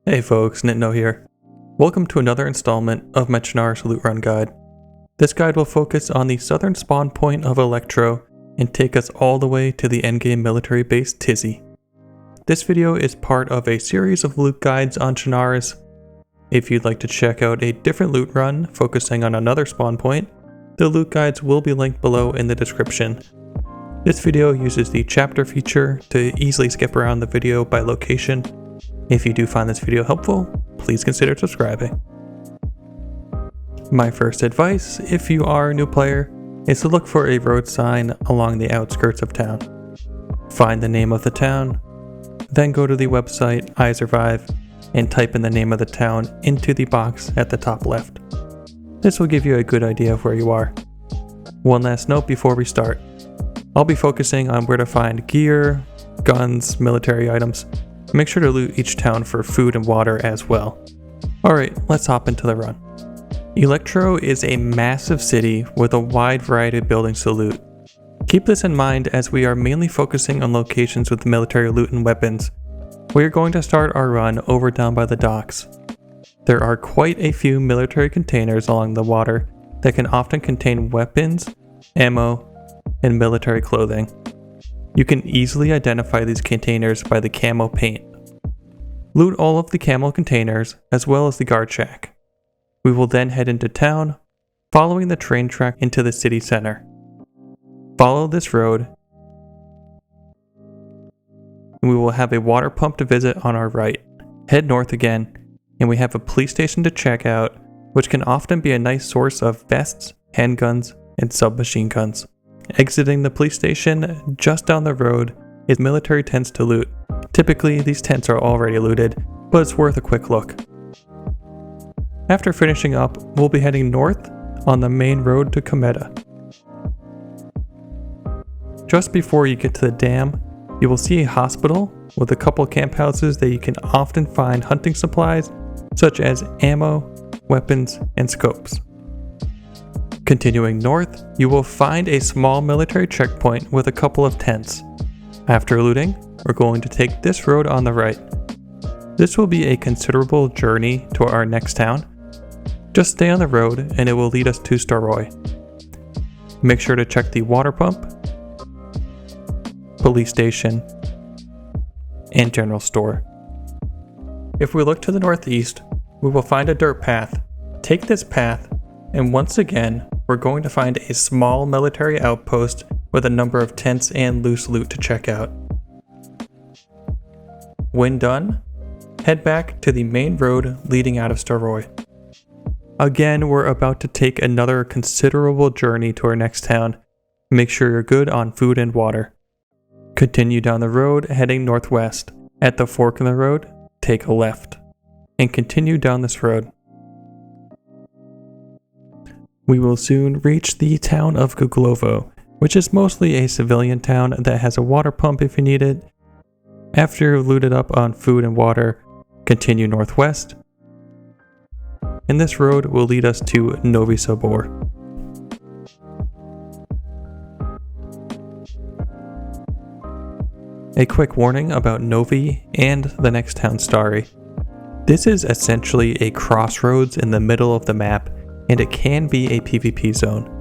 Hey folks, Nintendo here. Welcome to another installment of my Chernarus loot run guide. This guide will focus on the southern spawn point of Electro and take us all the way to the endgame military base Tisy. This video is part of a series of loot guides on Chernarus. If you'd like to check out a different loot run focusing on another spawn point, the loot guides will be linked below in the description. This video uses the chapter feature to easily skip around the video by location. If you do find this video helpful, please consider subscribing. My first advice, if you are a new player, is to look for a road sign along the outskirts of town. Find the name of the town, then go to the website iSurvive and type in the name of the town into the box at the top left. This will give you a good idea of where you are. One last note before we start. I'll be focusing on where to find gear, guns, military items. Make sure to loot each town for food and water as well. Alright, let's hop into the run. Electro is a massive city with a wide variety of buildings to loot. Keep this in mind as we are mainly focusing on locations with military loot and weapons. We are going to start our run over down by the docks. There are quite a few military containers along the water that can often contain weapons, ammo, and military clothing. You can easily identify these containers by the camo paint. Loot all of the camo containers as well as the guard shack. We will then head into town, following the train track into the city center. Follow this road, and we will have a water pump to visit on our right. Head north again, and we have a police station to check out, which can often be a nice source of vests, handguns, and submachine guns. Exiting the police station, just down the road, is military tents to loot. Typically, these tents are already looted, but it's worth a quick look. After finishing up, we'll be heading north on the main road to Kometa. Just before you get to the dam, you will see a hospital with a couple camp houses that you can often find hunting supplies such as ammo, weapons, and scopes. Continuing north, you will find a small military checkpoint with a couple of tents. After looting, we're going to take this road on the right. This will be a considerable journey to our next town. Just stay on the road and it will lead us to Staroye. Make sure to check the water pump, police station, and general store. If we look to the northeast, we will find a dirt path. Take this path, and once again, we're going to find a small military outpost with a number of tents and loose loot to check out. When done, head back to the main road leading out of Staroye. Again, we're about to take another considerable journey to our next town. Make sure you're good on food and water. Continue down the road heading northwest. At the fork in the road, take a left, and continue down this road. We will soon reach the town of Giglovo, which is mostly a civilian town that has a water pump if you need it. After you've looted up on food and water, continue northwest, and this road will lead us to Novi Sobor. A quick warning about Novi and the next town, Stary. This is essentially a crossroads in the middle of the map, and it can be a PvP zone.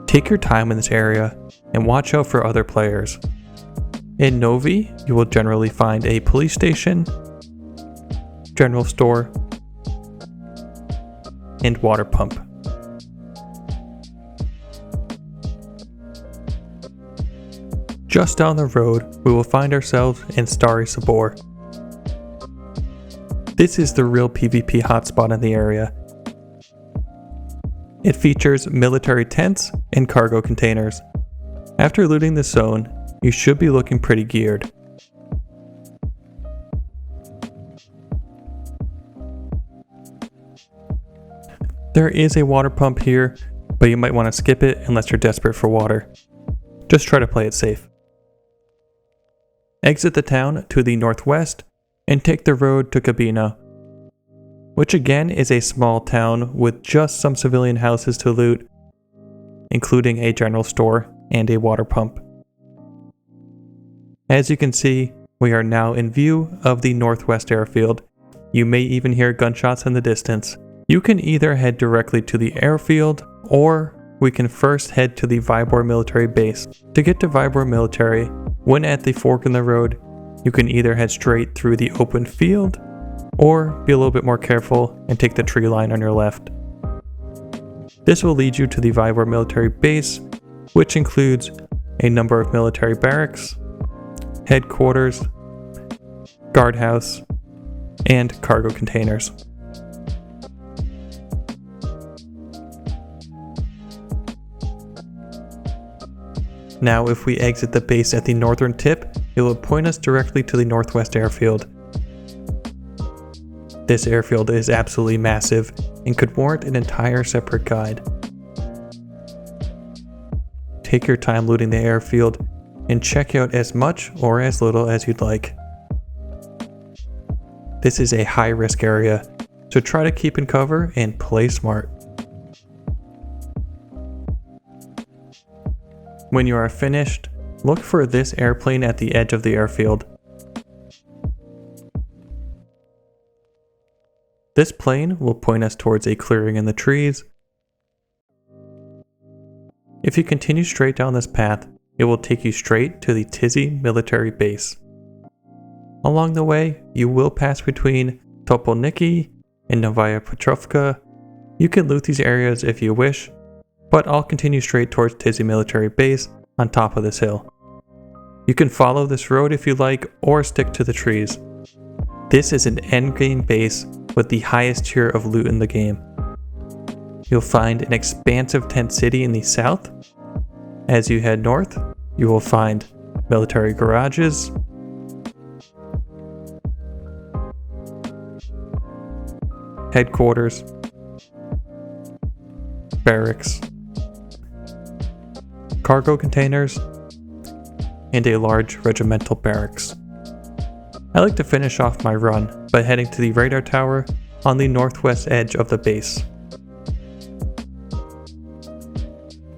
Take your time in this area and watch out for other players. In Novi, you will generally find a police station, general store, and water pump. Just down the road, we will find ourselves in Stary Sobor. This is the real PvP hotspot in the area. It features military tents and cargo containers. After looting this zone, you should be looking pretty geared. There is a water pump here, but you might want to skip it unless you're desperate for water. Just try to play it safe. Exit the town to the northwest and take the road to Kabina, which again is a small town with just some civilian houses to loot, including a general store and a water pump. As you can see, we are now in view of the Northwest Airfield. You may even hear gunshots in the distance. You can either head directly to the airfield, or we can first head to the Vybor military base. To get to Vybor military, when at the fork in the road, you can either head straight through the open field, or be a little bit more careful and take the tree line on your left. This will lead you to the Vybor military base, which includes a number of military barracks, headquarters, guardhouse, and cargo containers. Now if we exit the base at the northern tip, it will point us directly to the northwest airfield. This airfield is absolutely massive and could warrant an entire separate guide. Take your time looting the airfield and check out as much or as little as you'd like. This is a high risk area, so try to keep in cover and play smart. When you are finished, look for this airplane at the edge of the airfield. This plane will point us towards a clearing in the trees. If you continue straight down this path, it will take you straight to the Tisy military base. Along the way, you will pass between Topolniki and Novaya Petrovka. You can loot these areas if you wish, but I'll continue straight towards Tisy military base on top of this hill. You can follow this road if you like, or stick to the trees. This is an endgame base with the highest tier of loot in the game. You'll find an expansive tent city in the south. As you head north, you will find military garages, headquarters, barracks, cargo containers, and a large regimental barracks. I like to finish off my run by heading to the radar tower on the northwest edge of the base.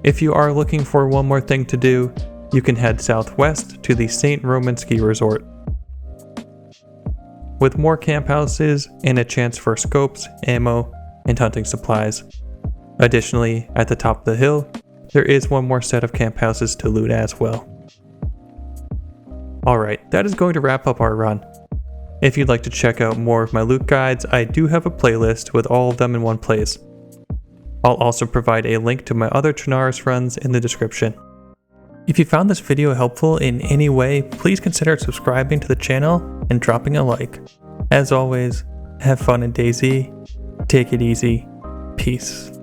If you are looking for one more thing to do, you can head southwest to the St. Roman Ski Resort. With more camp houses and a chance for scopes, ammo, and hunting supplies. Additionally, at the top of the hill, there is one more set of camp houses to loot as well. Alright, that is going to wrap up our run. If you'd like to check out more of my loot guides, I do have a playlist with all of them in one place. I'll also provide a link to my other Chernarus runs in the description. If you found this video helpful in any way, please consider subscribing to the channel and dropping a like. As always, have fun in DayZ, take it easy, peace.